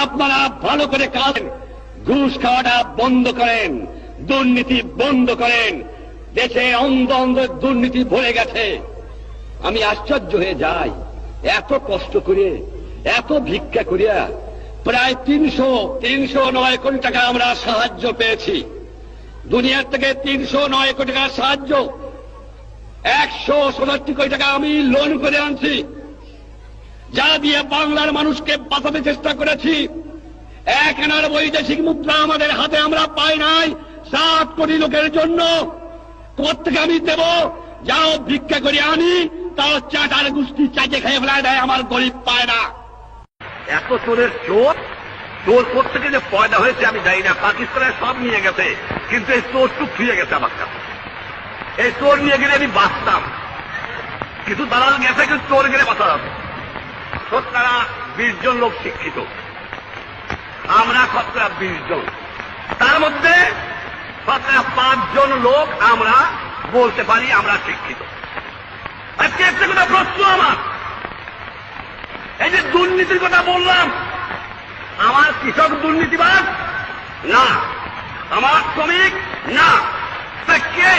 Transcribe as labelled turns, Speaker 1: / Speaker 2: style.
Speaker 1: আপনারা ভালো করে কাজ, ঘুষ খাওয়াটা বন্ধ করেন, দুর্নীতি বন্ধ করেন। দেশে অন্ধ অন্ধ দুর্নীতি ভরে গেছে। আমি আশ্চর্য হয়ে যাই, এত কষ্ট করে, এত ভিক্ষা করিয়া প্রায় 309 কোটি টাকা আমরা সাহায্য পেয়েছি। দুনিয়ার থেকে 309 কোটি টাকা সাহায্য, 167 কোটি টাকা আমি লোন করে আনছি, যা দিয়ে বাংলার মানুষকে বাঁচাতে চেষ্টা করেছি। 1 আনার বৈদেশিক মুদ্রা আমাদের হাতে আমরা পাই নাই 7 কোটি লোকের জন্য। কোথেকে আমি দেব? যাও ভিক্ষা করে আনি, তাও চাটার গুষ্টি চাইতে খেয়ে ফেলায় দেয়, আমার গরিব পায় না।
Speaker 2: এত চোরের চোর, চোর কোথেকে যে পয়দা হয়েছে আমি জানি না। পাকিস্তানের সব নিয়ে গেছে, কিন্তু এই চোরটুক ফিরে গেছে আমার কাছে। এই চোর নিয়ে গেলে আমি বাঁচতাম, কিন্তু দালাল গেছে, কিন্তু চোর গেলে বাঁচা যাবে। শতকরা 20 জন লোক শিক্ষিত, আমরা শতকরা 20 জন, তার মধ্যে শতকরা 5 জন লোক আমরা বলতে পারি আমরা শিক্ষিত। আজকে একটা কথা প্রশ্ন আমার, এই যে দুর্নীতির কথা বললাম, আমার কৃষক দুর্নীতিবাদ না, আমার শ্রমিক না, তা কে?